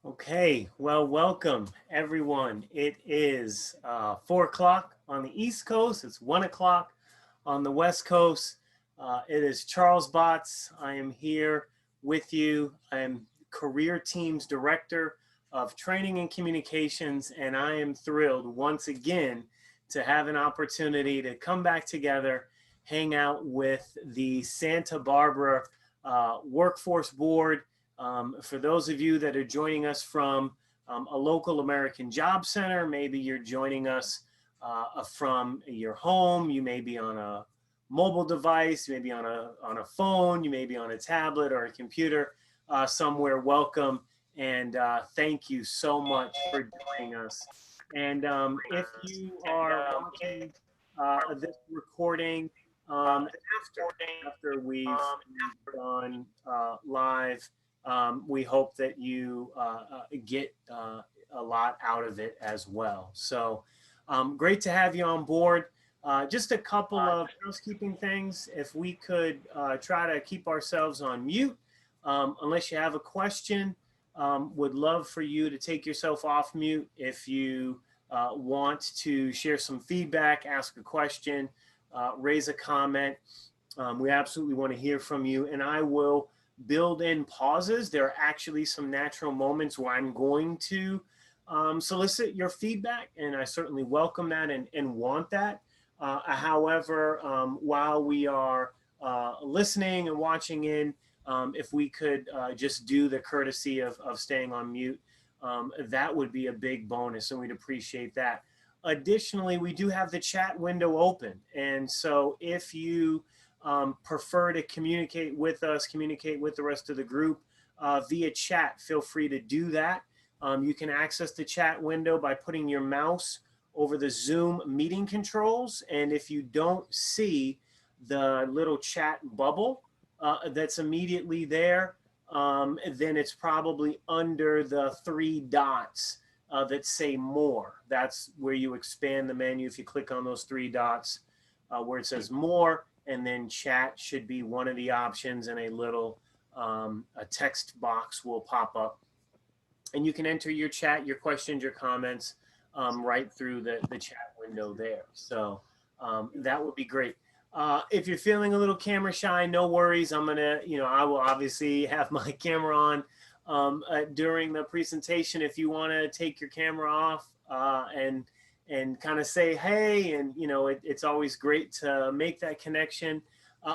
Okay, well, welcome everyone. It is 4 o'clock on the East Coast. It's 1 o'clock on the West Coast. It is Charles Botts. I am here with you. I am Career Teams Director of Training and Communications, and I am thrilled once again to have an opportunity to come back together, hang out with the Santa Barbara Workforce Board. For those of you that are joining us from a local American Job Center, maybe you're joining us from your home, you may be on a mobile device, you may be on a phone, you may be on a tablet or a computer somewhere. Welcome, and thank you so much for joining us. And if you are watching this recording after we've gone live, we hope that you get a lot out of it as well. So great to have you on board. Just a couple of housekeeping things. If we could try to keep ourselves on mute, unless you have a question, would love for you to take yourself off mute. If you want to share some feedback, ask a question, raise a comment, we absolutely want to hear from you. And I will build in pauses. There are actually some natural moments where I'm going to solicit your feedback, and I certainly welcome that and want that. However, while we are listening and watching in, if we could just do the courtesy of staying on mute, that would be a big bonus, and we'd appreciate that. Additionally, we do have the chat window open, and so if you prefer to communicate with us, communicate with the rest of the group via chat, feel free to do that. You can access the chat window by putting your mouse over the Zoom meeting controls. And if you don't see the little chat bubble that's immediately there, then it's probably under the 3 dots that say more. That's where you expand the menu. If you click on those 3 dots where it says more, and then chat should be one of the options, and a little a text box will pop up. And you can enter your chat, your questions, your comments right through the chat window there. So that would be great. If you're feeling a little camera shy, no worries. I will obviously have my camera on during the presentation. If you want to take your camera off and kind of say, hey, and it's always great to make that connection.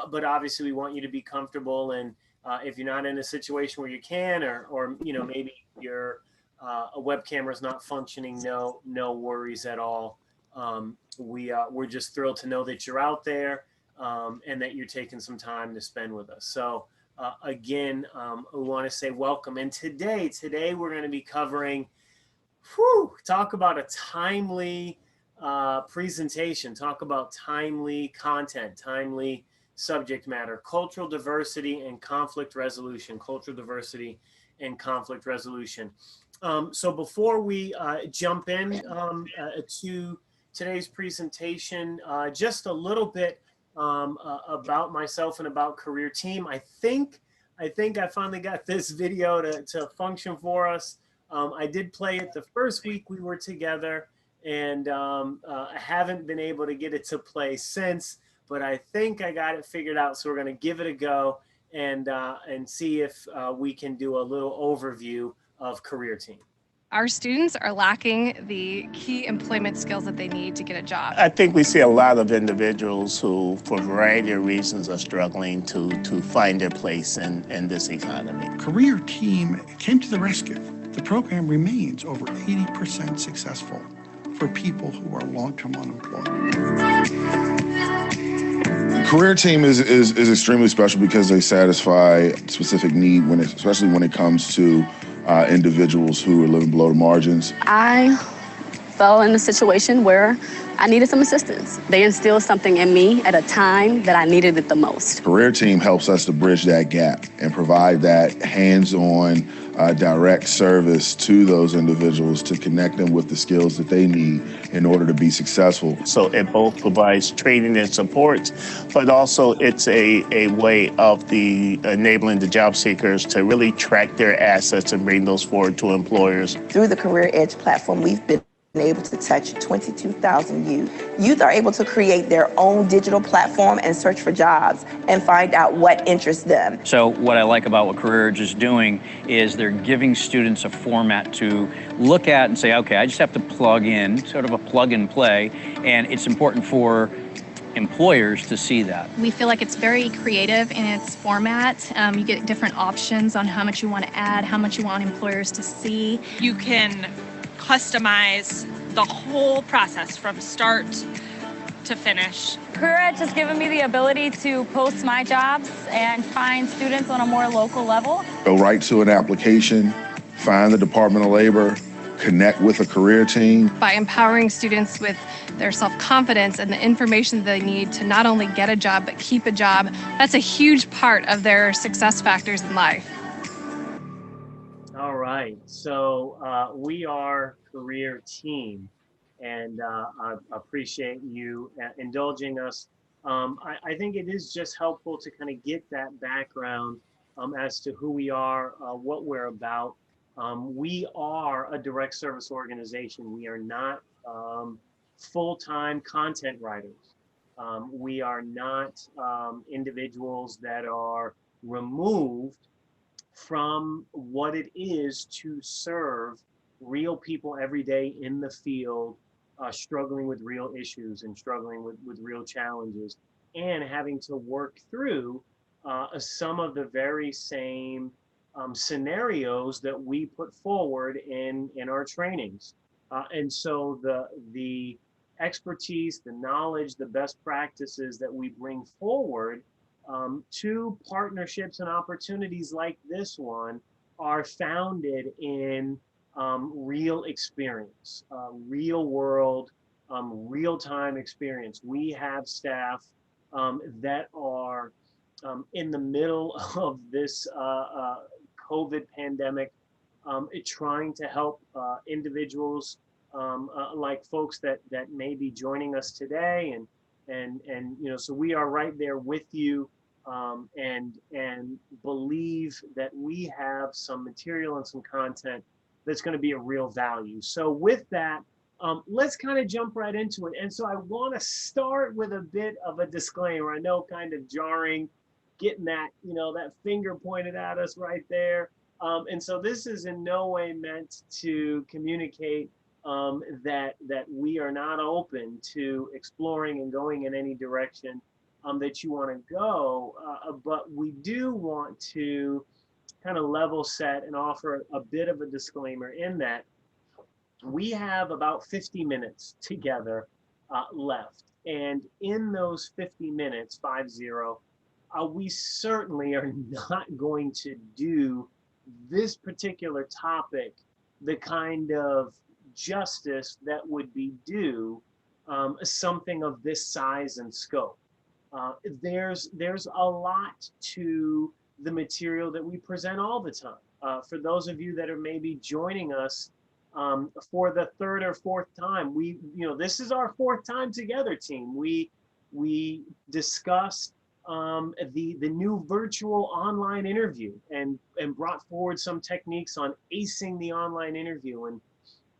But obviously we want you to be comfortable. And if you're not in a situation where you can, or maybe your a web camera is not functioning, no worries at all. We're just thrilled to know that you're out there and that you're taking some time to spend with us. So again, we want to say welcome. And today we're going to be covering, talk about a timely presentation, talk about timely content, timely subject matter, cultural diversity and conflict resolution, So before we jump in to today's presentation, just a little bit about myself and about Career Team. I think I finally got this video to function for us. I did play it the first week we were together, and I haven't been able to get it to play since, but I think I got it figured out. So we're going to give it a go and see if we can do a little overview of Career Team. Our students are lacking the key employment skills that they need to get a job. I think we see a lot of individuals who, for a variety of reasons, are struggling to find their place in this economy. Career Team came to the rescue. The program remains over 80% successful for people who are long-term unemployed. Career Team is extremely special because they satisfy specific need, especially when it comes to individuals who are living below the margins. I fell in a situation where I needed some assistance. They instilled something in me at a time that I needed it the most. Career Team helps us to bridge that gap and provide that hands-on direct service to those individuals to connect them with the skills that they need in order to be successful. So it both provides training and support, but also it's a way of enabling the job seekers to really track their assets and bring those forward to employers. Through the Career Edge platform, we've been able to touch 22,000 youth. Youth are able to create their own digital platform and search for jobs and find out what interests them. So what I like about what Career Edge is doing is they're giving students a format to look at and say, okay, I just have to plug in, sort of a plug and play, and it's important for employers to see that. We feel like it's very creative in its format. You get different options on how much you want to add, how much you want employers to see. You can customize the whole process from start to finish. Career Edge has given me the ability to post my jobs and find students on a more local level. Go right to an application, find the Department of Labor, connect with a career team. By empowering students with their self-confidence and the information they need to not only get a job, but keep a job, that's a huge part of their success factors in life. All right, so we are Career Team, and I appreciate you indulging us. I think it is just helpful to kind of get that background as to who we are, what we're about. We are a direct service organization. We are not full-time content writers. We are not individuals that are removed from what it is to serve real people every day in the field, struggling with real issues and struggling with real challenges, and having to work through some of the very same scenarios that we put forward in our trainings. And so the expertise, the knowledge, the best practices that we bring forward to partnerships and opportunities like this one are founded in real experience, real world, real-time experience. We have staff that are in the middle of this COVID pandemic, trying to help individuals like folks that may be joining us today, and you know, so we are right there with you, and believe that we have some material and some content that's going to be a real value. So with that, let's kind of jump right into it. And so I want to start with a bit of a disclaimer. I know, kind of jarring, getting that, you know, that finger pointed at us right there. And so this is in no way meant to communicate that we are not open to exploring and going in any direction that you want to go, but we do want to kind of level set and offer a bit of a disclaimer in that we have about 50 minutes together left, and in those 50 minutes, 50, we certainly are not going to do this particular topic the kind of justice that would be due something of this size and scope. There's a lot to the material that we present all the time. For those of you that are maybe joining us for the third or fourth time, this is our fourth time together, team. We discussed the new virtual online interview and brought forward some techniques on acing the online interview. And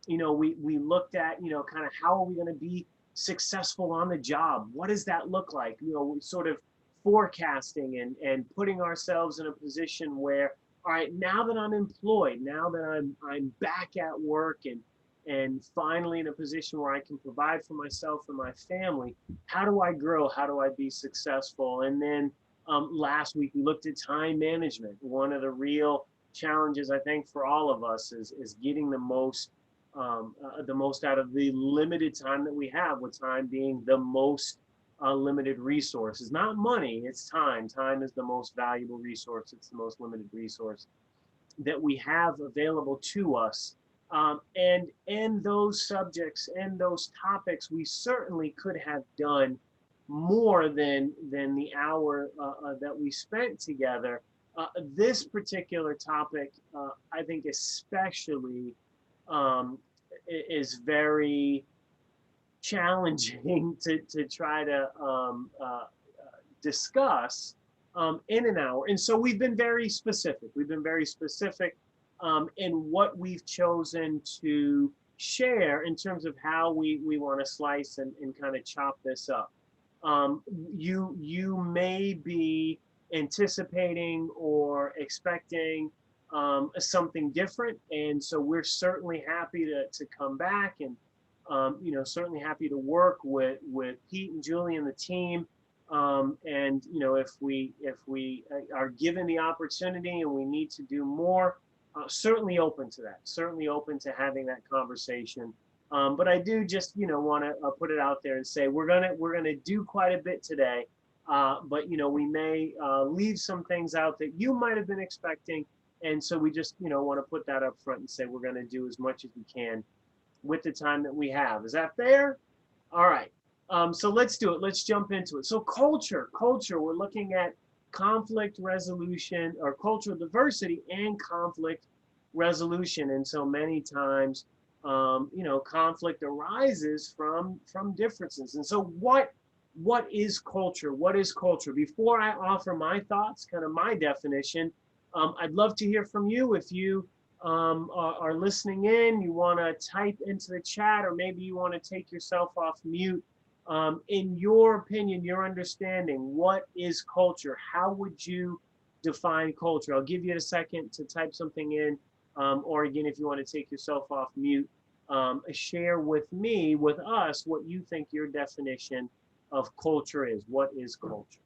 we looked at kind of how are we going to be successful on the job? What does that look like? Sort of forecasting and putting ourselves in a position where, all right, now that I'm employed, now that I'm back at work and finally in a position where I can provide for myself and my family, how do I grow? How do I be successful? And then last week we looked at time management. One of the real challenges, I think, for all of us is getting the most out of the limited time that we have, with time being the most limited resource. It's not money, it's time. Time is the most valuable resource. It's the most limited resource that we have available to us And in those subjects and those topics, we certainly could have done more than the hour that we spent together. This particular topic, I think especially, is very challenging to try to discuss in an hour. And so we've been very specific. We've been very specific in what we've chosen to share in terms of how we want to slice and kind of chop this up. You may be anticipating or expecting something different, and so we're certainly happy to come back and certainly happy to work with Pete and Julie and the team. And if we are given the opportunity and we need to do more, certainly open to that. Certainly open to having that conversation. But I do just want to put it out there and say we're gonna do quite a bit today. But we may leave some things out that you might have been expecting, and so we just want to put that up front and say we're going to do as much as we can with the time that we have. Is that fair? All right. So let's do it. Let's jump into it. So culture, we're looking at conflict resolution, or cultural diversity and conflict resolution. And so many times, conflict arises from differences. And so what is culture? What is culture? Before I offer my thoughts, kind of my definition, I'd love to hear from you. If you are listening in, you want to type into the chat, or maybe you want to take yourself off mute. In your opinion, your understanding, what is culture? How would you define culture? I'll give you a second to type something in, or again, if you want to take yourself off mute, share with me, with us, what you think your definition of culture is. What is culture?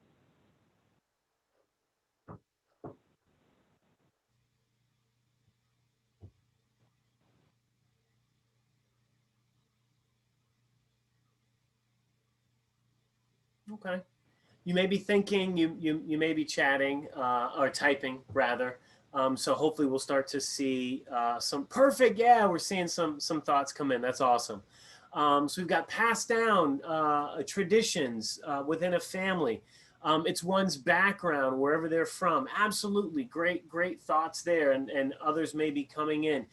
Okay. You may be thinking, you may be chatting or typing rather. So hopefully we'll start to see some perfect. Yeah, we're seeing some thoughts come in. That's awesome. So we've got passed down traditions within a family. It's one's background, wherever they're from. Absolutely great thoughts there, and others may be coming in.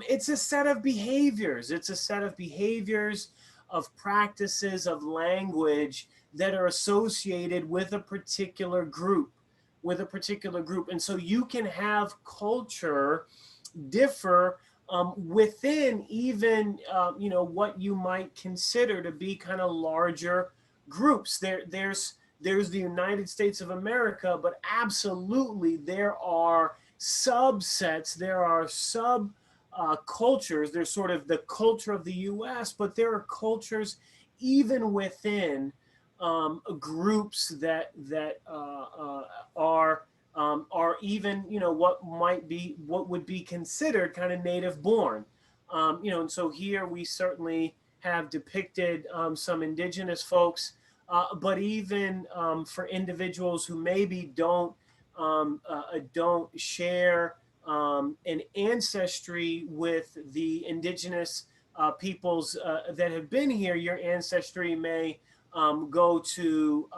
It's a set of behaviors. It's a set of behaviors, of practices, of language that are associated with a particular group, And so you can have culture differ within even, what you might consider to be kind of larger groups. There's the United States of America, but absolutely there are subsets, there are sub cultures. There's sort of the culture of the US, but there are cultures even within groups that are even what would be considered kind of native born, and so here we certainly have depicted some indigenous folks, but even for individuals who maybe don't share an ancestry with the indigenous peoples that have been here, your ancestry may go to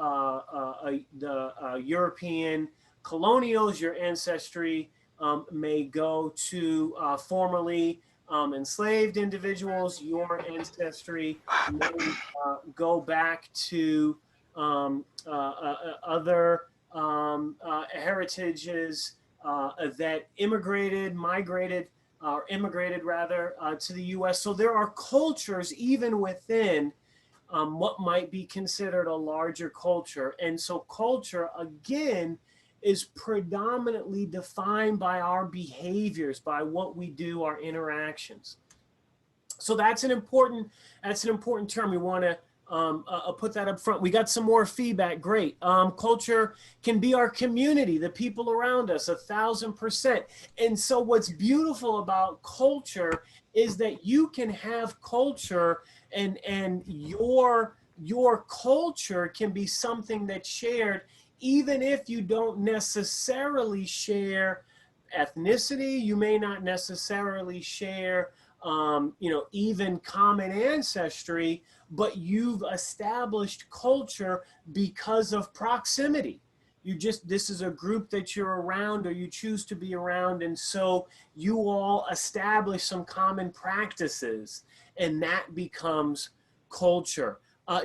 the European colonials. Your ancestry may go to formerly enslaved individuals. Your ancestry may go back to other heritages that immigrated rather to the US. So there are cultures even within what might be considered a larger culture. And so culture, again, is predominantly defined by our behaviors, by what we do, our interactions. So that's an important term. We want to put that up front. We got some more feedback. Great. Culture can be our community, the people around us, 1,000%. And so what's beautiful about culture is that you can have culture, and your culture can be something that's shared even if you don't necessarily share ethnicity. You may not necessarily share even common ancestry, but you've established culture because of proximity. This is a group that you're around or you choose to be around. And so you all establish some common practices and that becomes culture.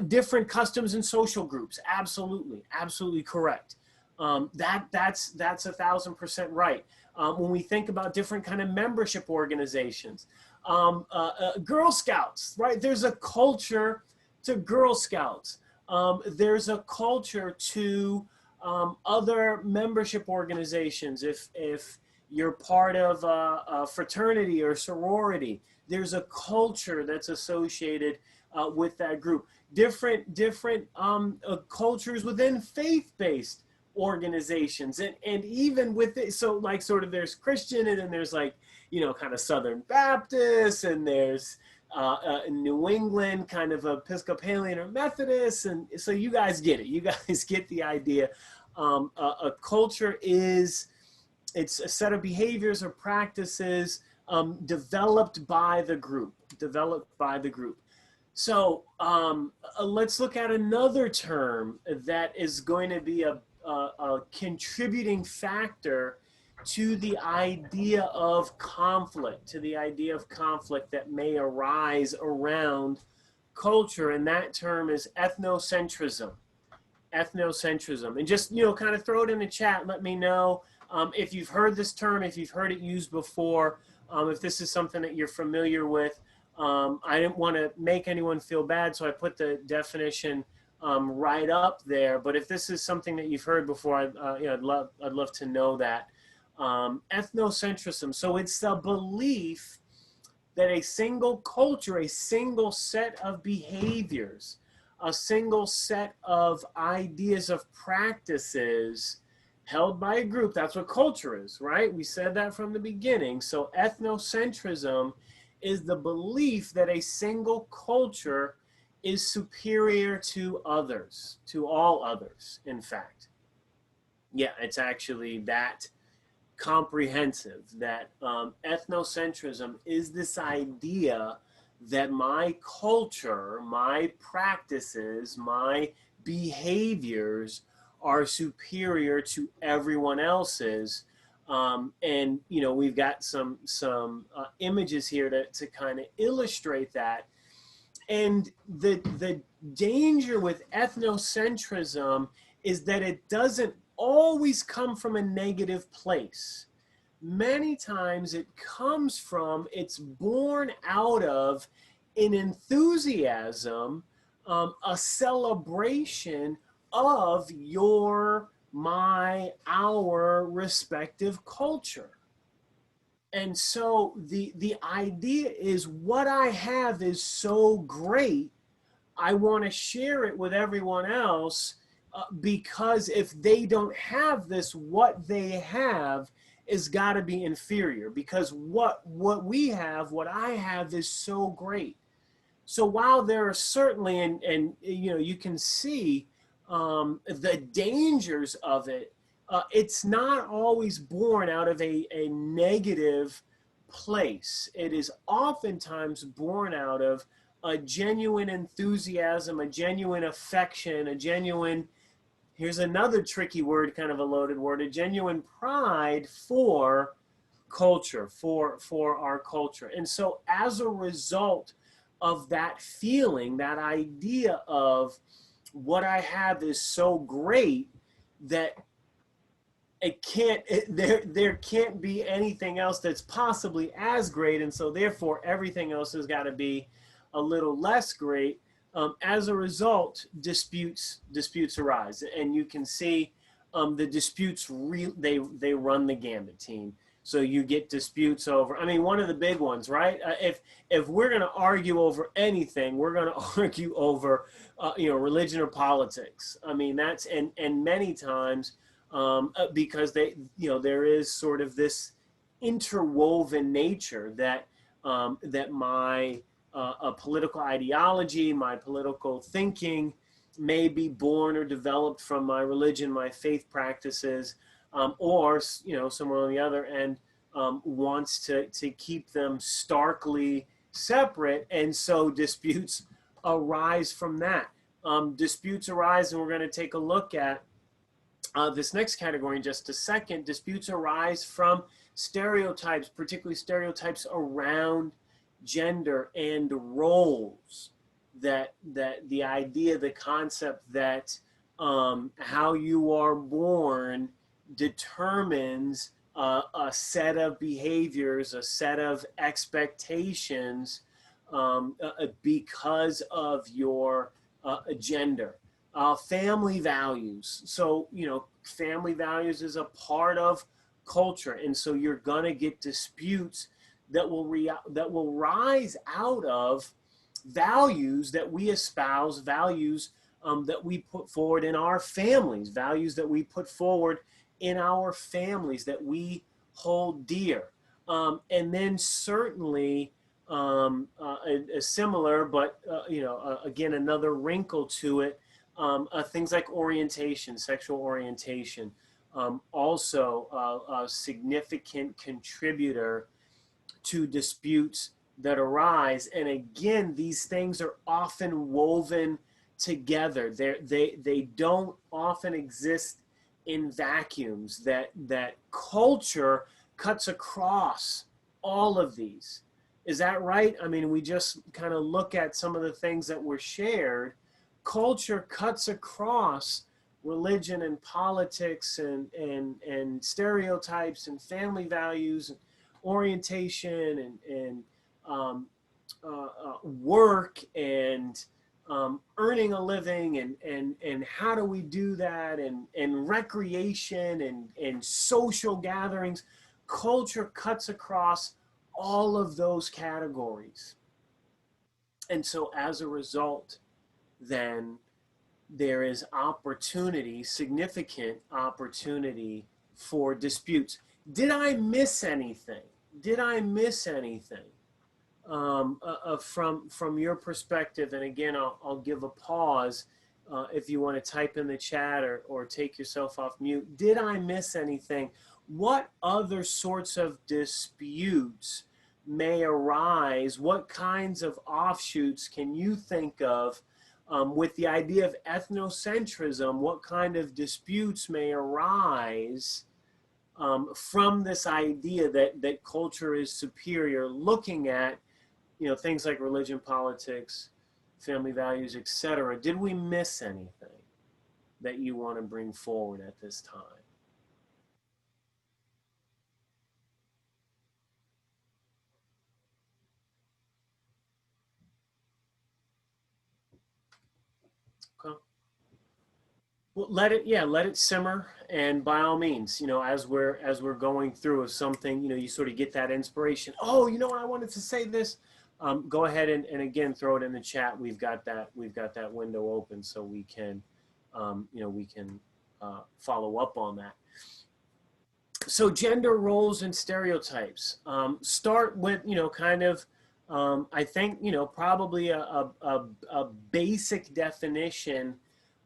Different customs and social groups. Absolutely correct. That's 1,000% right. When we think about different kind of membership organizations, Girl Scouts, right? There's a culture to Girl Scouts. There's a culture to other membership organizations. If you're part of a fraternity or sorority, there's a culture that's associated with that group. Different cultures within faith-based organizations, and even with it, so like sort of there's Christian, and then there's like, kind of Southern Baptist, and there's New England kind of Episcopalian or Methodist, and so you guys get it. You guys get the idea. A culture it's a set of behaviors or practices developed by the group. So let's look at another term that is going to be a contributing factor to the idea of conflict, that may arise around culture, and that term is ethnocentrism. And just, kind of throw it in the chat. Let me know if you've heard this term, if you've heard it used before, if this is something that you're familiar with. I didn't want to make anyone feel bad, so I put the definition right up there. But if this is something that you've heard before, I'd love to know that. Ethnocentrism. So it's the belief that a single culture, a single set of behaviors, a single set of ideas of practices held by a group. That's what culture is, right? We said that from the beginning. So ethnocentrism is the belief that a single culture is superior to others, to all others, in fact. Yeah, it's actually that comprehensive, that ethnocentrism is this idea that my culture, my practices, my behaviors are superior to everyone else's. And we've got some images here to kind of illustrate that. And the danger with ethnocentrism is that it doesn't always come from a negative place. Many times it's born out of an enthusiasm, a celebration of our respective culture. And so the idea is, what I have is so great, I want to share it with everyone else, because if they don't have this, what they have is got to be inferior, because what I have is so great. So while there are certainly, and you can see the dangers of it, it's not always born out of a negative place. It is oftentimes born out of a genuine enthusiasm, a genuine affection, a genuine, here's another tricky word, kind of a loaded word, a genuine pride for culture, for our culture. And so as a result of that feeling, that idea of what I have is so great that there can't be anything else that's possibly as great, and so therefore everything else has got to be a little less great. As a result, disputes arise, and you can see the disputes they run the gambit, team. So you get disputes over, one of the big ones, right? If we're going to argue over anything, we're going to argue over religion or politics. That's and many times because there is sort of this interwoven nature that my political ideology, my political thinking may be born or developed from my religion, my faith practices, or somewhere on the other end, wants to keep them starkly separate, and so disputes arise from that. Disputes arise, and we're going to take a look at this next category in just a second. Disputes arise from stereotypes, particularly stereotypes around gender and roles. That the idea, the concept that how you are born determines a set of behaviors, a set of expectations because of your gender. Family values. So, family values is a part of culture. And so you're going to get disputes that will rise out of values that we espouse, values that we put forward in our families, values that we put forward in our families that we hold dear. And then certainly a similar, but again, another wrinkle to it, things like orientation, sexual orientation, also a significant contributor to disputes that arise. And again, these things are often woven together. They don't often exist in vacuums. That culture cuts across all of these. Is that right? I mean, we just kind of look at some of the things that were shared. Culture cuts across religion and politics and stereotypes and family values and orientation and work and earning a living and how do we do that and recreation and social gatherings. Culture cuts across all of those categories. And so as a result, then there is opportunity, significant opportunity for disputes. Did I miss anything? Did I miss anything from your perspective? And again, I'll give a pause if you want to type in the chat or take yourself off mute. Did I miss anything? What other sorts of disputes may arise? What kinds of offshoots can you think of with the idea of ethnocentrism? What kind of disputes may arise from this idea that culture is superior, looking at things like religion, politics, family values, etc.? Did we miss anything that you want to bring forward at this time? Okay. Well, let it simmer, and by all means, as we're going through, if something, you sort of get that inspiration. Oh, I wanted to say this. Go ahead and again throw it in the chat. We've got that window open, so we can, we can follow up on that. So gender roles and stereotypes. Start with kind of. I think probably a basic definition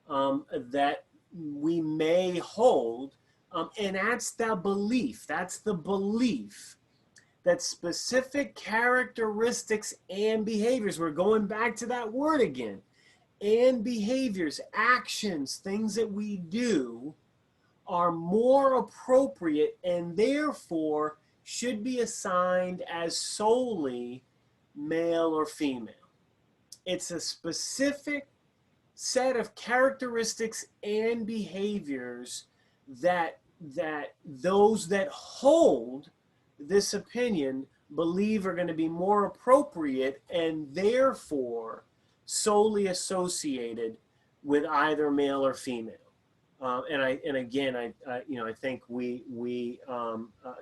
that we may hold, and that's the belief. That's the belief that specific characteristics and behaviors, we're going back to that word again, and behaviors, actions, things that we do are more appropriate and therefore should be assigned as solely male or female. It's a specific set of characteristics and behaviors that those that hold this opinion believe are going to be more appropriate and therefore solely associated with either male or female. And again, I think we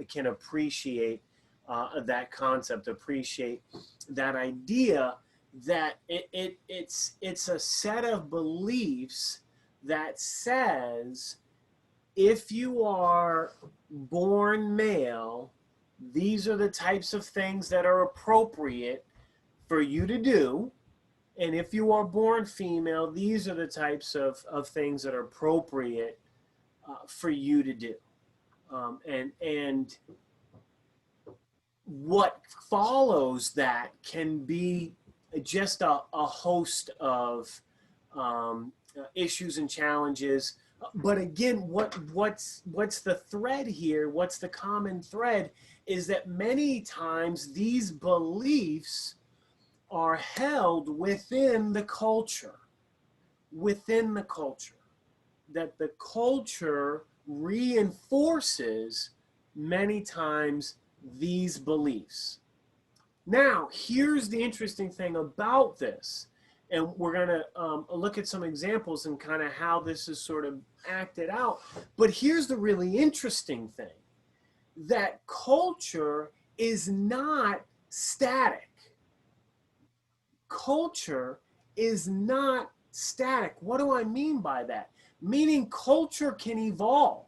can appreciate that concept, appreciate that idea that it's a set of beliefs that says if you are born male, these are the types of things that are appropriate for you to do. And if you are born female, these are the types of things that are appropriate for you to do. And what follows that can be just a host of issues and challenges. But again, what's the thread here? What's the common thread is that many times these beliefs are held within the culture, that the culture reinforces many times these beliefs. Now, here's the interesting thing about this, and we're going to look at some examples and kind of how this is sort of acted out. But here's the really interesting thing, that culture is not static. Culture is not static. What do I mean by that? Meaning culture can evolve.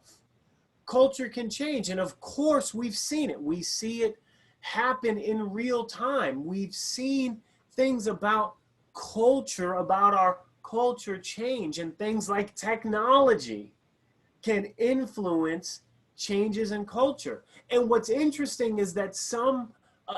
Culture can change. And of course, we've seen it. We see it happen in real time. We've seen things about culture, about our culture change, and things like technology can influence changes in culture. And what's interesting is that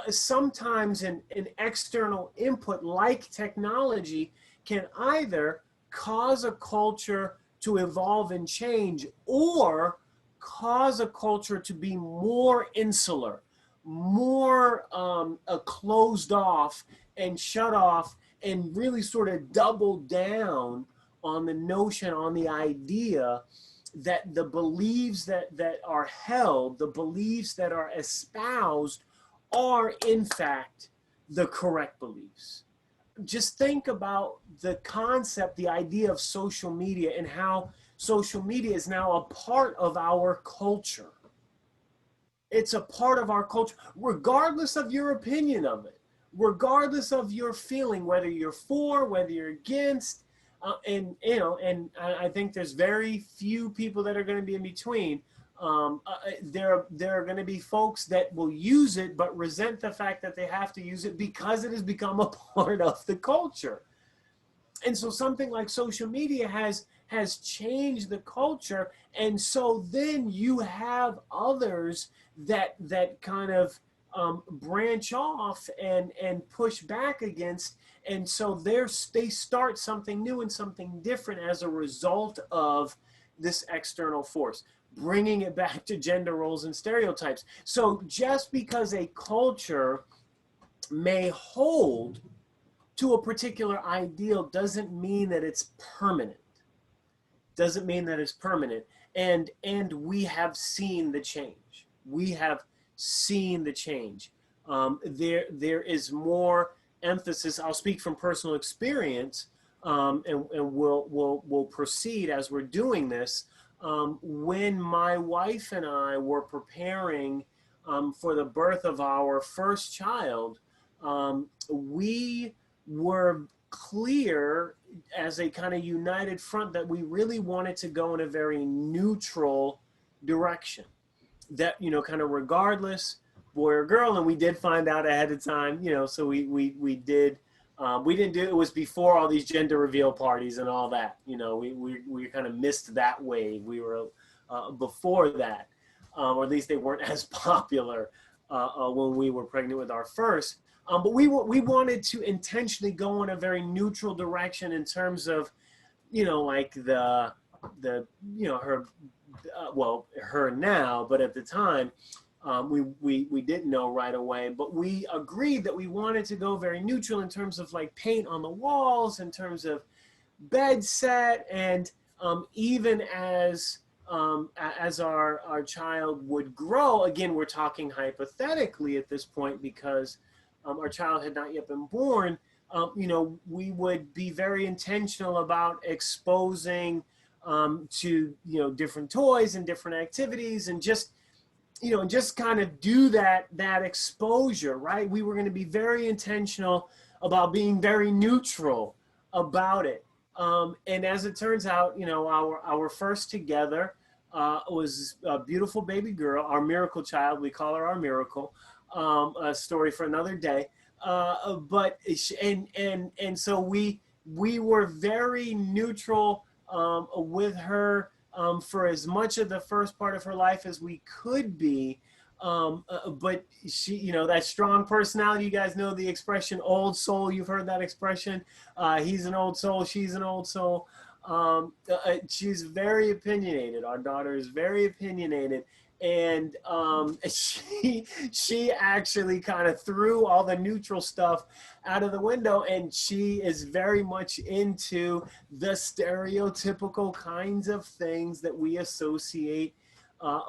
sometimes an external input like technology can either cause a culture to evolve and change, or cause a culture to be more insular, more closed off and shut off, and really sort of double down on the notion, on the idea that the beliefs that are held, the beliefs that are espoused, are in fact the correct beliefs. Just think about the concept, the idea of social media, and how social media is now a part of our culture. It's a part of our culture, regardless of your opinion of it, regardless of your feeling, whether you're for, whether you're against. And I think there's very few people that are going to be in between. There are going to be folks that will use it but resent the fact that they have to use it because it has become a part of the culture. And so something like social media has changed the culture, and so then you have others that kind of branch off and push back against, and so they start something new and something different as a result of this external force, bringing it back to gender roles and stereotypes. So just because a culture may hold to a particular ideal doesn't mean that it's permanent. Doesn't mean that it's permanent. And we have seen the change. We have seen the change. There is more emphasis. I'll speak from personal experience, and we'll proceed as we're doing this. When my wife and I were preparing for the birth of our first child, we were clear as a kind of united front that we really wanted to go in a very neutral direction. That, kind of regardless, boy or girl, and we did find out ahead of time, so we did. We didn't do it. Was before all these gender reveal parties and all that. We kind of missed that wave. We were before that, or at least they weren't as popular when we were pregnant with our first. But we wanted to intentionally go in a very neutral direction in terms of, like her, her now, but at the time, we didn't know right away, but we agreed that we wanted to go very neutral in terms of like paint on the walls, in terms of bed set, and even as our child would grow, again, we're talking hypothetically at this point because our child had not yet been born, we would be very intentional about exposing to, different toys and different activities, and just kind of do that exposure, right? We were going to be very intentional about being very neutral about it. And as it turns out, our first together was a beautiful baby girl, our miracle child. We call her our miracle. A story for another day. But so we were very neutral with her for as much of the first part of her life as we could be. But she, you know, that strong personality, you guys know the expression old soul. You've heard that expression. He's an old soul, she's an old soul. She's very opinionated. Our daughter is very opinionated. And she actually kind of threw all the neutral stuff out of the window, and she is very much into the stereotypical kinds of things that we associate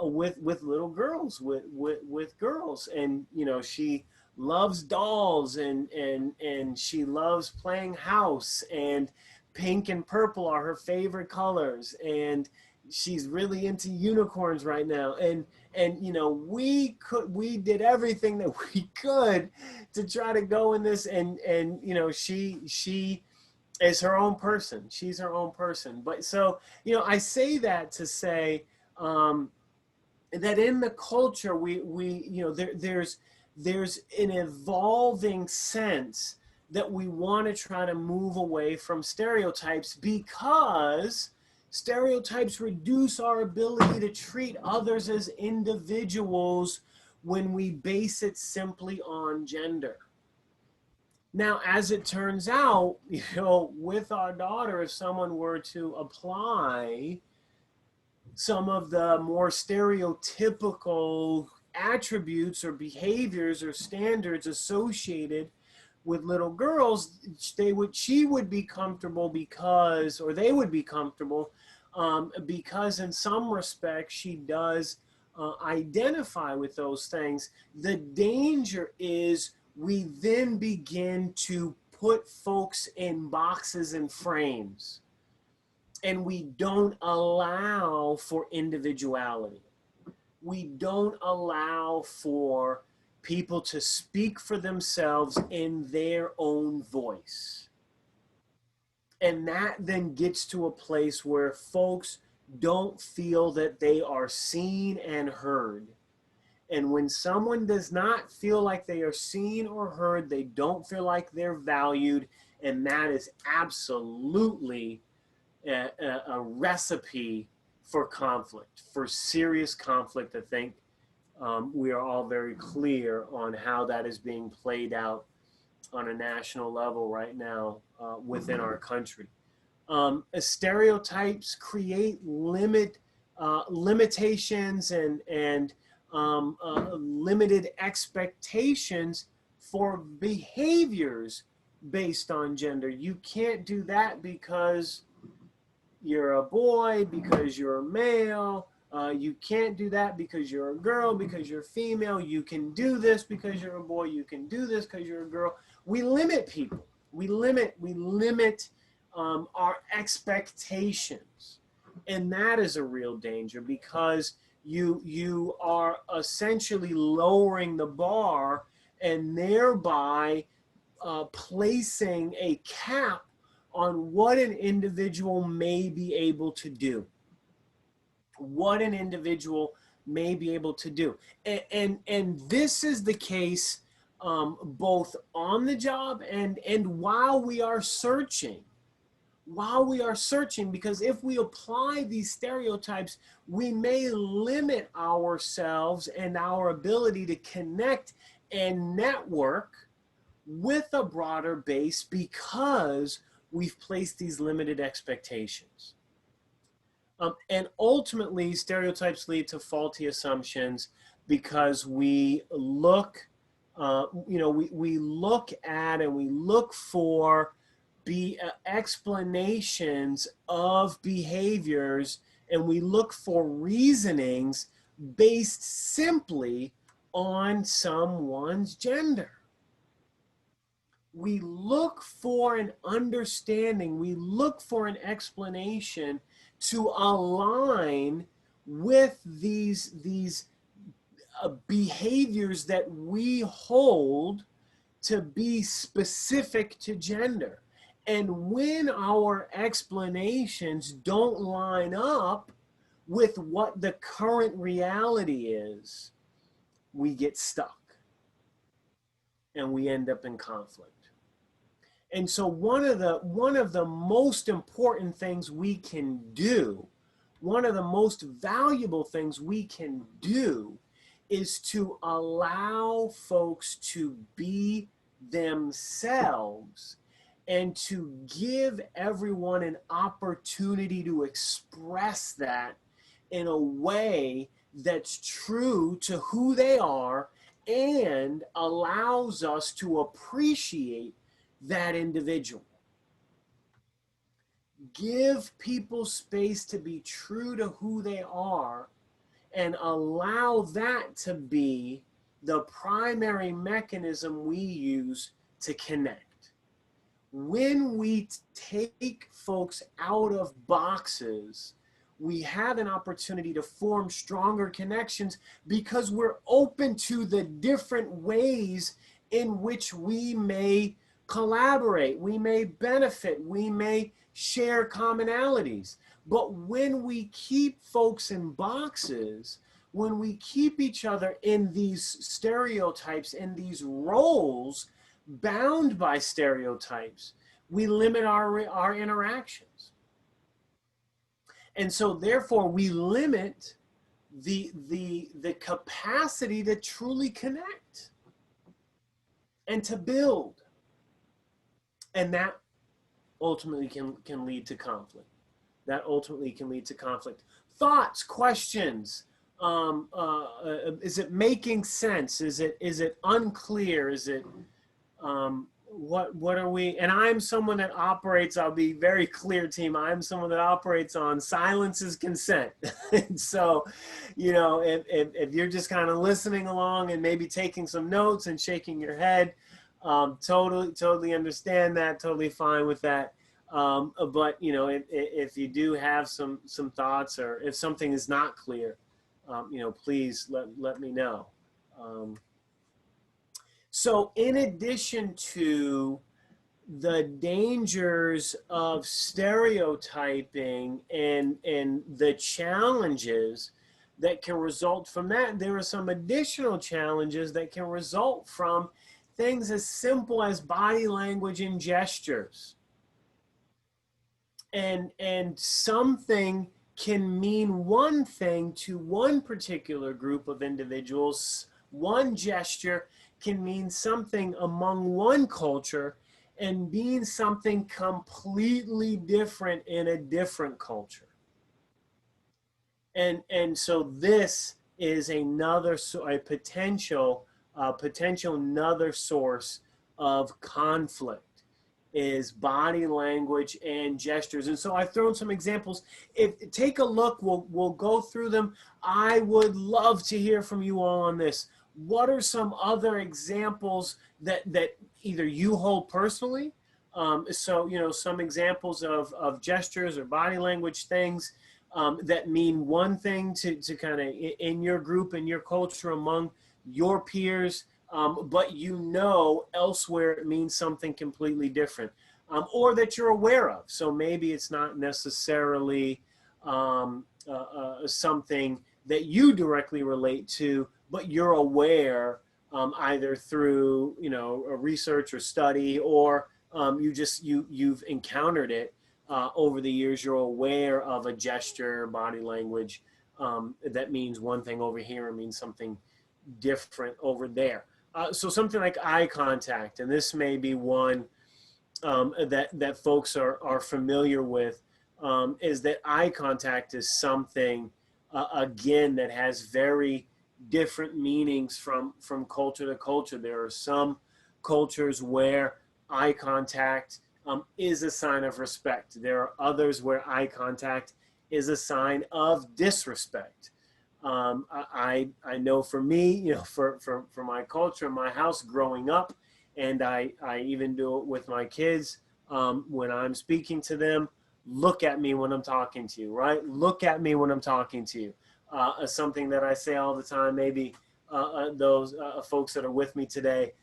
with little girls, with girls. And you know, she loves dolls, and she loves playing house, and pink and purple are her favorite colors, and she's really into unicorns right now. And you know, we did everything that we could to try to go in this, and you know, she is her own person. She's her own person. But so, you know, I say that to say that in the culture, we you know, there's an evolving sense that we want to try to move away from stereotypes, because stereotypes reduce our ability to treat others as individuals when we base it simply on gender. Now, as it turns out, you know, with our daughter, if someone were to apply some of the more stereotypical attributes or behaviors or standards associated with little girls, she would be comfortable because, or they would be comfortable because in some respects she does identify with those things. The danger is we then begin to put folks in boxes and frames, and we don't allow for individuality. We don't allow for people to speak for themselves in their own voice. And that then gets to a place where folks don't feel that they are seen and heard. And when someone does not feel like they are seen or heard, they don't feel like they're valued. And that is absolutely a recipe for conflict, for serious conflict. I think we are all very clear on how that is being played out on a national level right now within our country. Stereotypes create limitations and limited expectations for behaviors based on gender. You can't do that because you're a boy, because you're a male. You can't do that because you're a girl, because you're female. You can do this because you're a boy. You can do this because you're a girl. We limit people. We limit our expectations. And that is a real danger, because you are essentially lowering the bar and thereby placing a cap on what an individual may be able to do. What an individual may be able to do. And this is the case both on the job and while we are searching. While we are searching, because if we apply these stereotypes, we may limit ourselves and our ability to connect and network with a broader base, because we've placed these limited expectations. And ultimately, stereotypes lead to faulty assumptions, because we look, we look at and we look for explanations of behaviors, and we look for reasonings based simply on someone's gender. We look for an understanding, we look for an explanation to align with these behaviors that we hold to be specific to gender. And when our explanations don't line up with what the current reality is, we get stuck and we end up in conflict. And so one of the most important things we can do, one of the most valuable things we can do, is to allow folks to be themselves and to give everyone an opportunity to express that in a way that's true to who they are and allows us to appreciate that individual. Give people space to be true to who they are and allow that to be the primary mechanism we use to connect. When we take folks out of boxes, we have an opportunity to form stronger connections because we're open to the different ways in which we may collaborate, we may benefit, we may share commonalities. But when we keep folks in boxes, when we keep each other in these stereotypes, in these roles, bound by stereotypes, we limit our interactions. And so therefore we limit the capacity to truly connect and to build. And that ultimately can lead to conflict. That ultimately can lead to conflict. Thoughts, questions. Is it making sense? Is it unclear? Is it what are we? And I'm someone that operates, I'll be very clear, team, I'm someone that operates on silence is consent. And so, you know, if you're just kind of listening along and maybe taking some notes and shaking your head, totally understand that, totally fine with that. But you know, if you do have some thoughts, or if something is not clear, you know, please let me know. So in addition to the dangers of stereotyping and the challenges that can result from that, there are some additional challenges that can result from things as simple as body language and gestures. And something can mean one thing to one particular group of individuals. One gesture can mean something among one culture and mean something completely different in a different culture. And so this is another potential another source of conflict, is body language and gestures. And so I've thrown some examples. Take a look, we'll go through them. I would love to hear from you all on this. What are some other examples that either you hold personally? So, you know, some examples of gestures or body language things that mean one thing to kind of in your group, in your culture, among your peers, but you know elsewhere it means something completely different, or that you're aware of. So maybe it's not necessarily something that you directly relate to, but you're aware either through, you know, a research or study, or you've encountered it over the years. You're aware of a gesture, body language that means one thing over here and means something different over there. So something like eye contact, and this may be one that folks are familiar with, is that eye contact is something, again, that has very different meanings from culture to culture. There are some cultures where eye contact is a sign of respect. There are others where eye contact is a sign of disrespect. I know for me, you know, for my culture, my house growing up, and I even do it with my kids when I'm speaking to them. Look at me when I'm talking to you, right? Look at me when I'm talking to you. Something that I say all the time, maybe those folks that are with me today,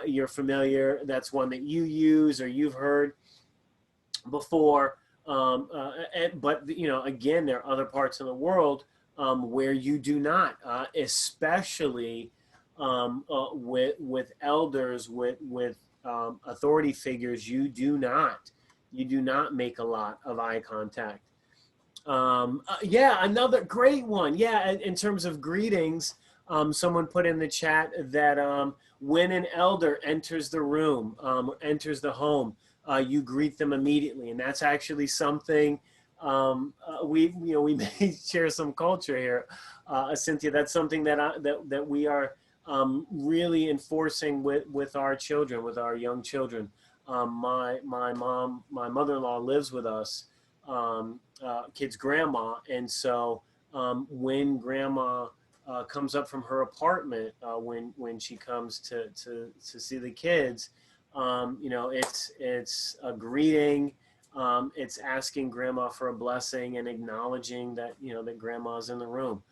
you're familiar, that's one that you use or you've heard before. But, you know, again, there are other parts of the world where you do not, especially with elders, with authority figures, you do not make a lot of eye contact. Yeah, another great one. Yeah, in terms of greetings, Someone put in the chat that when an elder enters the room, enters the home, you greet them immediately, and that's actually something we may share some culture here, Cynthia. That's something that we are really enforcing with our children, with our young children. My mother-in-law lives with us, kid's grandma, and so when grandma comes up from her apartment, when she comes to see the kids, it's a greeting. It's asking grandma for a blessing and acknowledging that that grandma's in the room.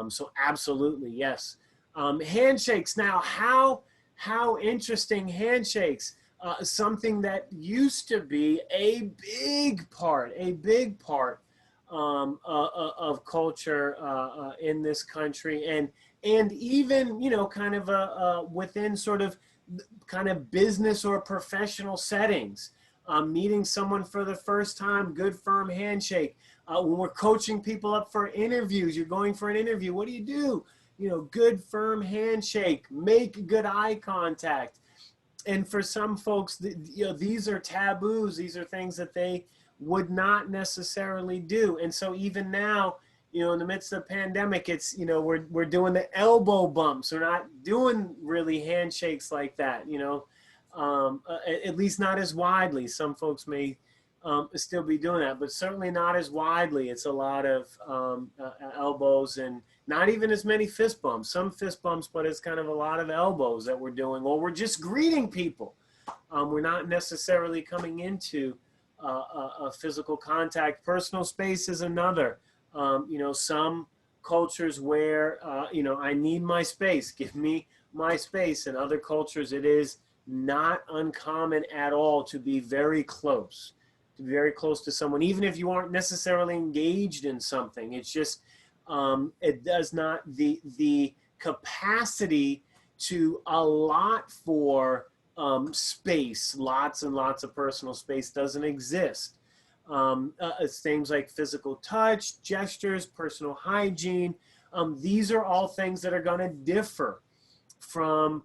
So absolutely, yes. Handshakes now. How interesting handshakes. Something that used to be a big part of culture in this country, and even kind of within sort of kind of business or professional settings. Meeting someone for the first time, good firm handshake. When we're coaching people up for interviews, you're going for an interview, what do? Good firm handshake, make good eye contact. And for some folks, these are taboos. These are things that they would not necessarily do. And so even now, in the midst of the pandemic, it's, we're doing the elbow bumps. We're not doing really handshakes like that, at least not as widely. Some folks may still be doing that, but certainly not as widely. It's a lot of elbows and not even as many fist bumps. Some fist bumps, but it's kind of a lot of elbows that we're doing, or we're just greeting people. We're not necessarily coming into a physical contact. Personal space is another. Some cultures where, I need my space, give me my space. In other cultures, it is not uncommon at all to be very close to someone, even if you aren't necessarily engaged in something. It's just, it does not, the capacity to allot for space, lots and lots of personal space, doesn't exist. It's things like physical touch, gestures, personal hygiene. These are all things that are going to differ from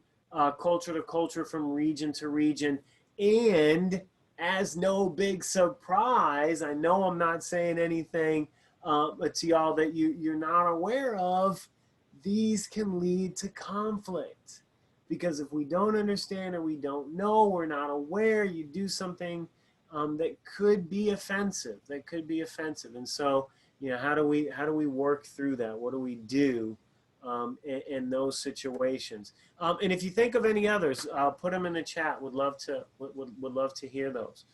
culture to culture, from region to region. And as no big surprise, I know I'm not saying anything to y'all that you're not aware of, these can lead to conflict. Because if we don't understand or we don't know, we're not aware, you do something that could be offensive, And so, how do we work through that? What do we do in those situations? And if you think of any others, put them in the chat. Would love to hear those.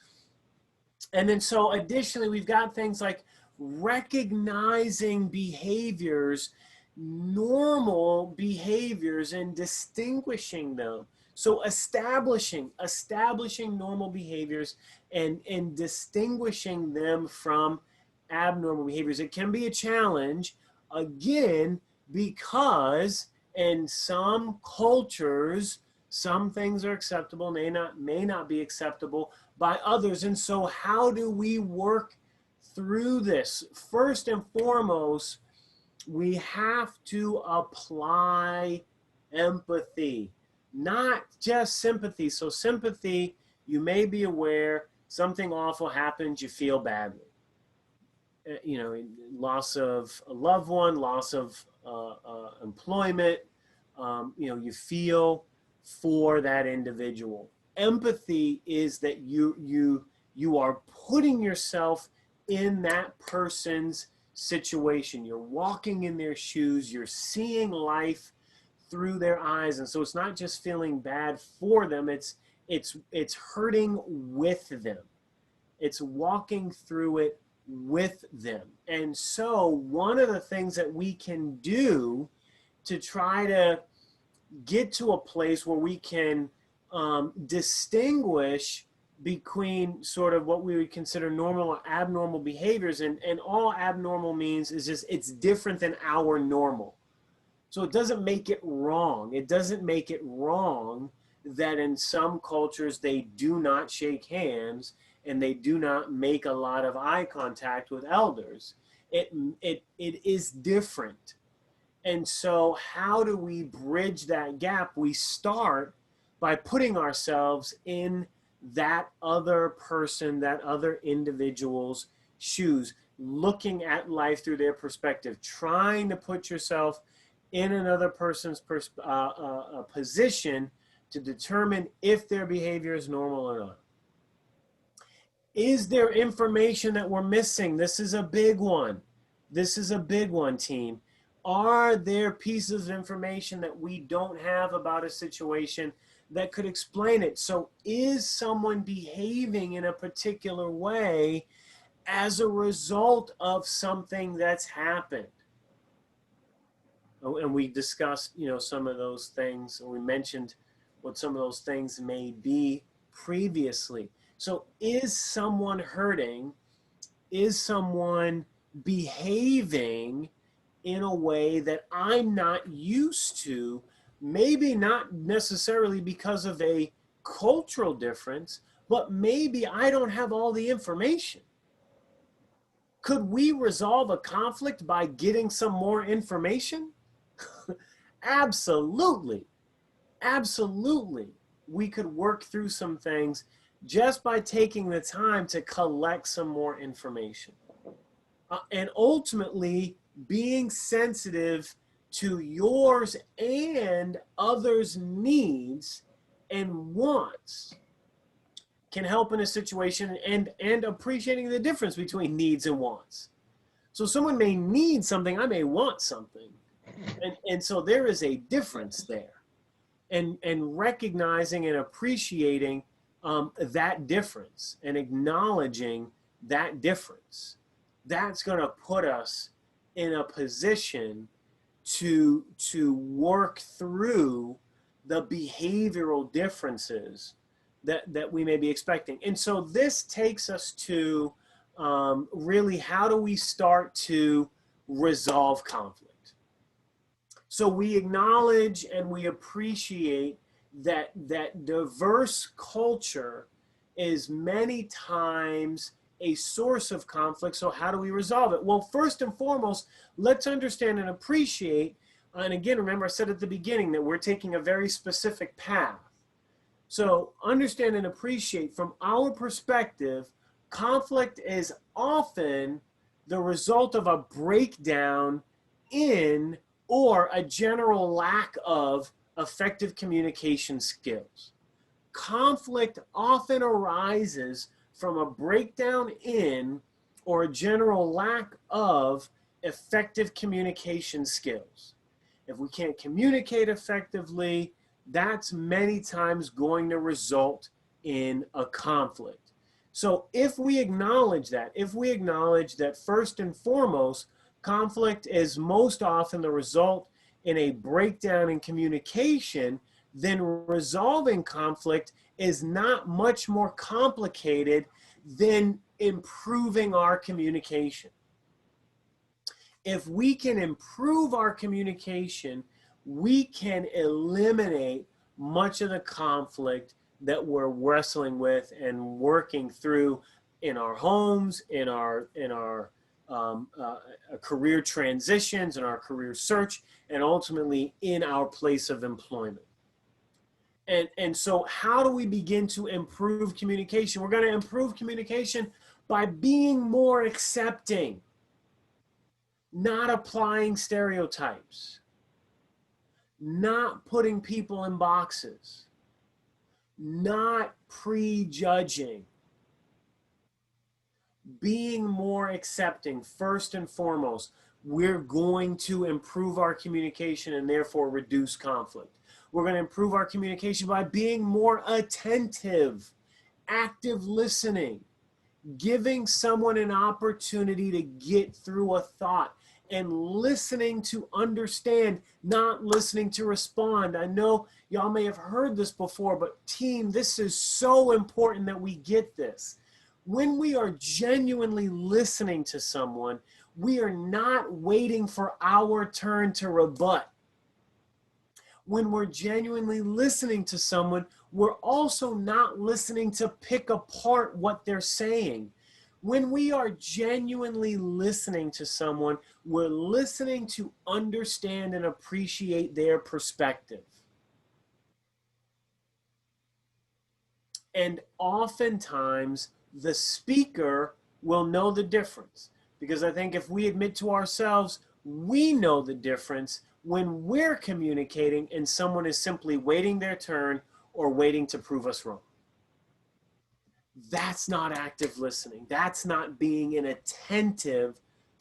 And then, so additionally, we've got things like recognizing behaviors, normal behaviors, and distinguishing them. So establishing normal behaviors and distinguishing them from abnormal behaviors. It can be a challenge, again, because in some cultures, some things are acceptable, may not be acceptable by others. And so how do we work through this? First and foremost, we have to apply empathy, not just sympathy. So sympathy, you may be aware something awful happens, you feel badly. Loss of a loved one, loss of employment, you feel for that individual. Empathy is that you are putting yourself in that person's situation. You're walking in their shoes, you're seeing life through their eyes. And so it's not just feeling bad for them, it's hurting with them. It's walking through it with them. And so one of the things that we can do to try to get to a place where we can distinguish between sort of what we would consider normal or abnormal behaviors, and all abnormal means is just it's different than our normal. So it doesn't make it wrong. It doesn't make it wrong that in some cultures they do not shake hands and they do not make a lot of eye contact with elders. It is different. And so how do we bridge that gap? We start by putting ourselves in that other person, that other individual's shoes, looking at life through their perspective, trying to put yourself in another person's position to determine if their behavior is normal or not. Is there information that we're missing? This is a big one. This is a big one, team. Are there pieces of information that we don't have about a situation that could explain it? So is someone behaving in a particular way as a result of something that's happened? And we discussed, some of those things, and we mentioned what some of those things may be previously. So is someone hurting? Is someone behaving in a way that I'm not used to? Maybe not necessarily because of a cultural difference, but maybe I don't have all the information. Could we resolve a conflict by getting some more information? Absolutely. Absolutely. We could work through some things just by taking the time to collect some more information. And ultimately, being sensitive to yours and others' needs and wants can help in a situation, and appreciating the difference between needs and wants. So someone may need something, I may want something. And so there is a difference there. And recognizing and appreciating that difference and acknowledging that difference, that's going to put us in a position to work through the behavioral differences that we may be expecting. And so this takes us to really, how do we start to resolve conflict? So we acknowledge and we appreciate that diverse culture is many times a source of conflict. So how do we resolve it? Well, first and foremost, let's understand and appreciate, and again, remember I said at the beginning that we're taking a very specific path. So understand and appreciate, from our perspective, conflict is often the result of a breakdown in or a general lack of effective communication skills. Conflict often arises from a breakdown in or a general lack of effective communication skills. If we can't communicate effectively, that's many times going to result in a conflict. So if we acknowledge that first and foremost, conflict is most often the result in a breakdown in communication, then resolving conflict is not much more complicated than improving our communication. If we can improve our communication, we can eliminate much of the conflict that we're wrestling with and working through in our homes, in our career transitions, in our career search, and ultimately in our place of employment. And so how do we begin to improve communication? We're going to improve communication by being more accepting, not applying stereotypes, not putting people in boxes, not prejudging, being more accepting. First and foremost, we're going to improve our communication and therefore reduce conflict. We're going to improve our communication by being more attentive, active listening, giving someone an opportunity to get through a thought, and listening to understand, not listening to respond. I know y'all may have heard this before, but team, this is so important that we get this. When we are genuinely listening to someone, we are not waiting for our turn to rebut. When we're genuinely listening to someone, we're also not listening to pick apart what they're saying. When we are genuinely listening to someone, we're listening to understand and appreciate their perspective. And oftentimes, the speaker will know the difference. Because I think if we admit to ourselves, we know the difference when we're communicating and someone is simply waiting their turn or waiting to prove us wrong. That's not active listening. That's not being an attentive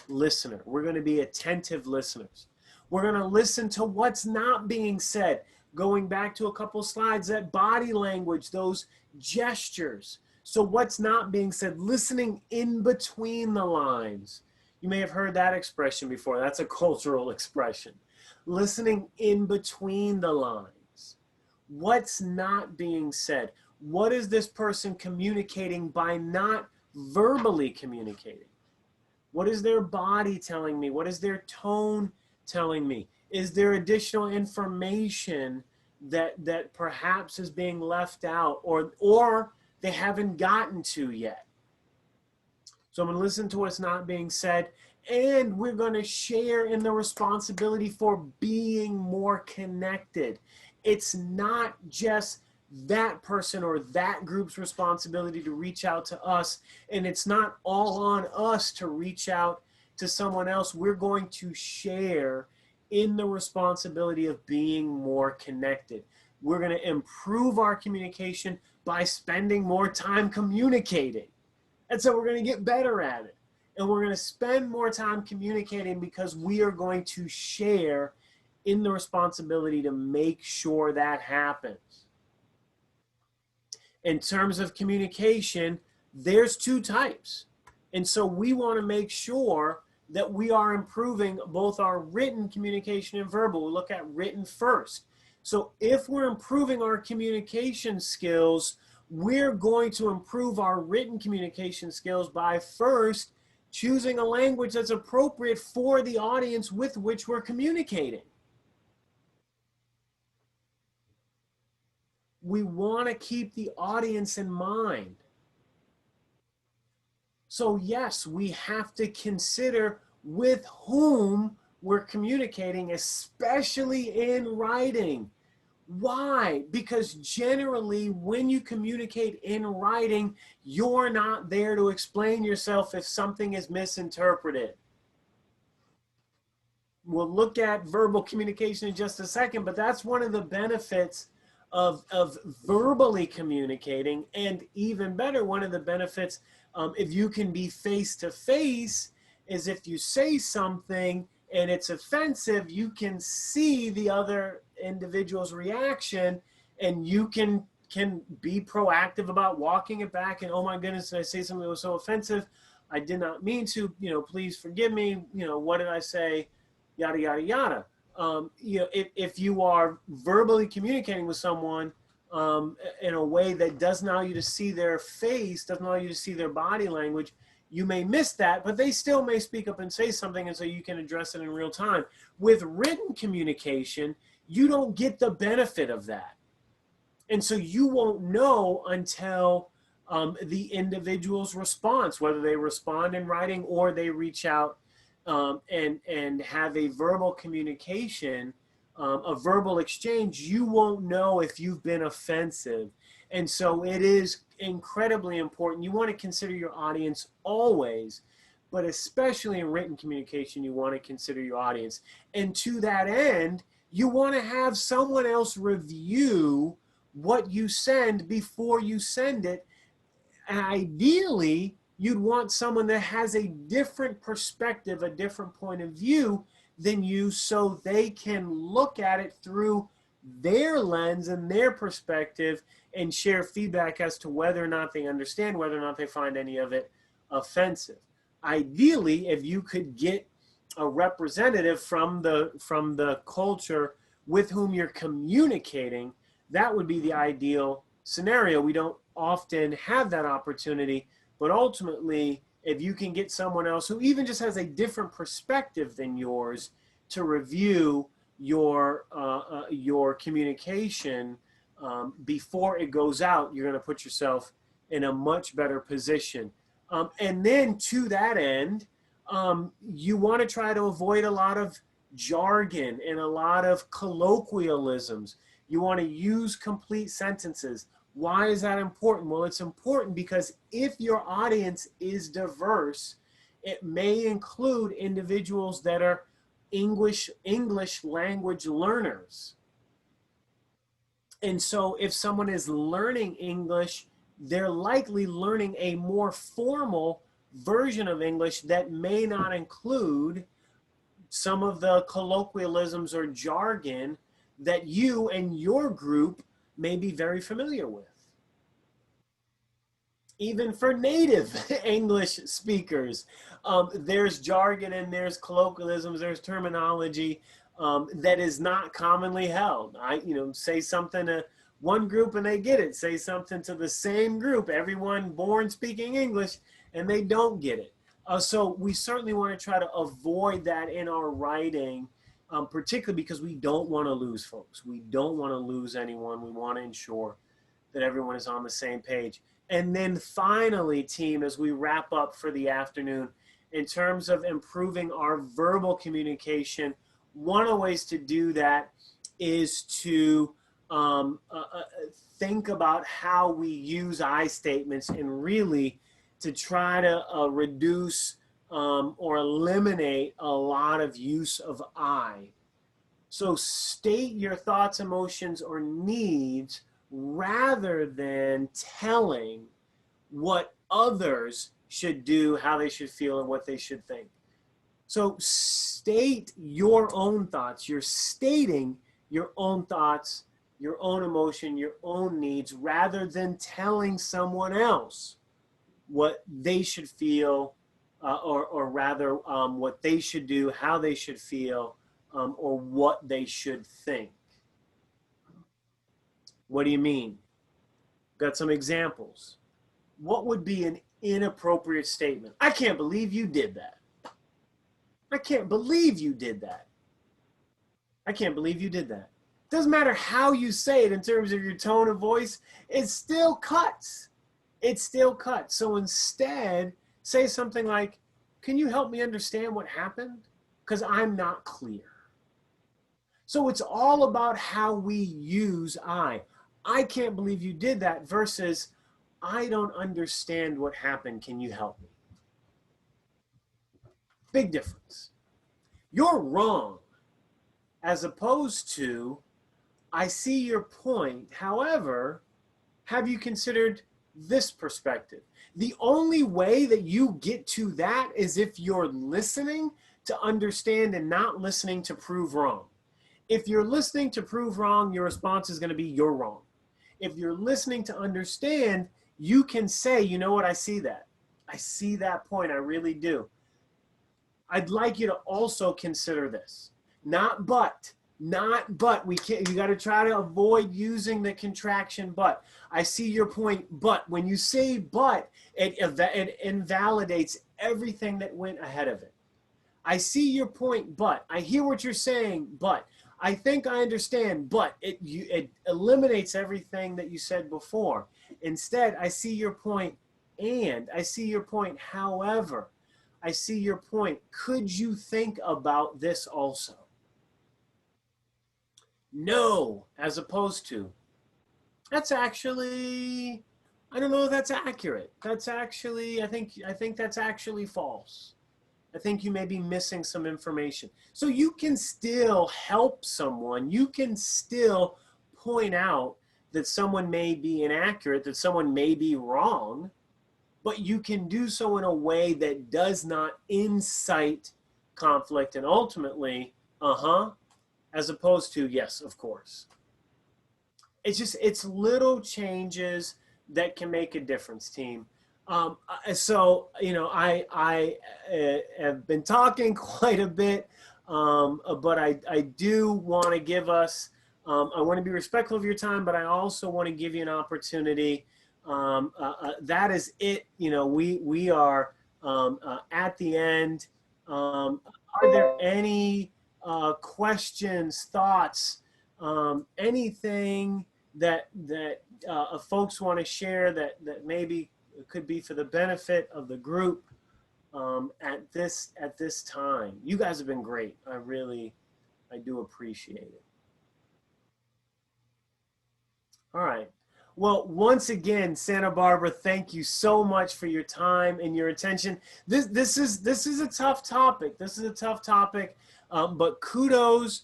listener. We're going to be attentive listeners. We're going to listen to what's not being said. Going back to a couple slides, that body language, those gestures. So what's not being said, listening in between the lines. You may have heard that expression before. That's a cultural expression. Listening in between the lines. What's not being said? What is this person communicating by not verbally communicating? What is their body telling me? What is their tone telling me? Is there additional information that perhaps is being left out or they haven't gotten to yet? So I'm going to listen to what's not being said, and we're going to share in the responsibility for being more connected. It's not just that person or that group's responsibility to reach out to us, and it's not all on us to reach out to someone else. We're going to share in the responsibility of being more connected. We're going to improve our communication by spending more time communicating. And so we're going to get better at it. And we're going to spend more time communicating because we are going to share in the responsibility to make sure that happens. In terms of communication, there's two types. And so we want to make sure that we are improving both our written communication and verbal. We'll look at written first. So if we're improving our communication skills, we're going to improve our written communication skills by first choosing a language that's appropriate for the audience with which we're communicating. We want to keep the audience in mind. So yes, we have to consider with whom we're communicating, especially in writing. Why? Because generally when you communicate in writing, you're not there to explain yourself if something is misinterpreted. We'll look at verbal communication in just a second, but that's one of the benefits of verbally communicating, and even better, one of the benefits if you can be face-to-face is if you say something and it's offensive, you can see the other individual's reaction and you can be proactive about walking it back and, oh my goodness, did I say something that was so offensive? I did not mean to, please forgive me, what did I say? Yada, yada, yada. If you are verbally communicating with someone in a way that doesn't allow you to see their face, doesn't allow you to see their body language, you may miss that, but they still may speak up and say something, and so you can address it in real time. With written communication, you don't get the benefit of that. And so you won't know until the individual's response, whether they respond in writing or they reach out and have a verbal communication, a verbal exchange. You won't know if you've been offensive. And so it is incredibly important. You want to consider your audience always, but especially in written communication, you want to consider your audience. And to that end, you want to have someone else review what you send before you send it. And ideally, you'd want someone that has a different perspective, a different point of view than you, so they can look at it through their lens and their perspective and share feedback as to whether or not they understand, whether or not they find any of it offensive. Ideally, if you could get a representative from the culture with whom you're communicating, that would be the ideal scenario. We don't often have that opportunity, but ultimately, if you can get someone else who even just has a different perspective than yours to review your communication before it goes out, you're going to put yourself in a much better position. And then to that end, you want to try to avoid a lot of jargon and a lot of colloquialisms. You want to use complete sentences. Why is that important? Well, it's important because if your audience is diverse, it may include individuals that are English language learners. And so if someone is learning English, they're likely learning a more formal version of English that may not include some of the colloquialisms or jargon that you and your group may be very familiar with. Even for native English speakers, there's jargon and there's colloquialisms, there's terminology that is not commonly held. Say something to one group and they get it. Say something to the same group, everyone born speaking English, and they don't get it. So we certainly want to try to avoid that in our writing, particularly because we don't want to lose folks. We don't want to lose anyone. We want to ensure that everyone is on the same page. And then finally, team, as we wrap up for the afternoon, in terms of improving our verbal communication, one of the ways to do that is to think about how we use I statements and really to try to reduce or eliminate a lot of use of I. So state your thoughts, emotions, or needs rather than telling what others should do, how they should feel, and what they should think. So state your own thoughts. You're stating your own thoughts, your own emotion, your own needs, rather than telling someone else what they should feel, or rather what they should do, how they should feel, or what they should think. What do you mean? Got some examples. What would be an inappropriate statement? I can't believe you did that. I can't believe you did that. I can't believe you did that. Doesn't matter how you say it in terms of your tone of voice, it still cuts. It still cuts. So instead, say something like, can you help me understand what happened? Because I'm not clear. So it's all about how we use I can't believe you did that versus I don't understand what happened. Can you help me? Big difference. You're wrong, as opposed to I see your point. However, have you considered this perspective? The only way that you get to that is if you're listening to understand and not listening to prove wrong. If you're listening to prove wrong, your response is going to be you're wrong. If you're listening to understand, you can say, you know what, I see that. I see that point, I really do. I'd like you to also consider this. Not but. We can't, you got to try to avoid using the contraction but. I see your point, but. When you say but, it invalidates everything that went ahead of it. I see your point, but. I hear what you're saying, but. I think I understand, but it eliminates everything that you said before. Instead, I see your point, and I see your point, however. I see your point. Could you think about this also? No, as opposed to, that's actually, I don't know if that's accurate. That's actually, I think that's actually false. I think you may be missing some information. So you can still help someone. You can still point out that someone may be inaccurate, that someone may be wrong, but you can do so in a way that does not incite conflict and ultimately, as opposed to, yes, of course. It's little changes that can make a difference, team. So, I have been talking quite a bit, but I do want to give us, I want to be respectful of your time, but I also want to give you an opportunity. That is it. We are at the end. Are there any questions, thoughts, anything that folks want to share that maybe it could be for the benefit of the group at this time. You guys have been great. I do appreciate it. All right. Well, once again, Santa Barbara, thank you so much for your time and your attention. This is a tough topic. This is a tough topic, but kudos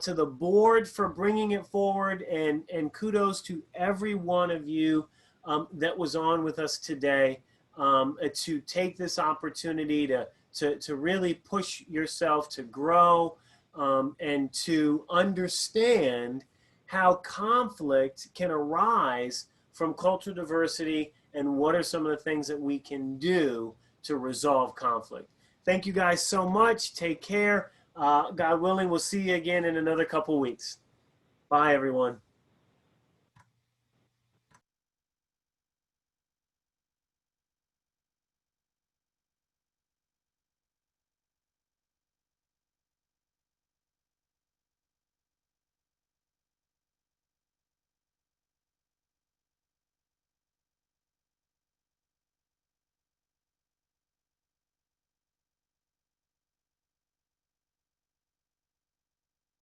to the board for bringing it forward, and kudos to every one of you that was on with us today to take this opportunity to really push yourself to grow and to understand how conflict can arise from cultural diversity and what are some of the things that we can do to resolve conflict. Thank you guys so much. Take care. God willing, we'll see you again in another couple weeks. Bye, everyone.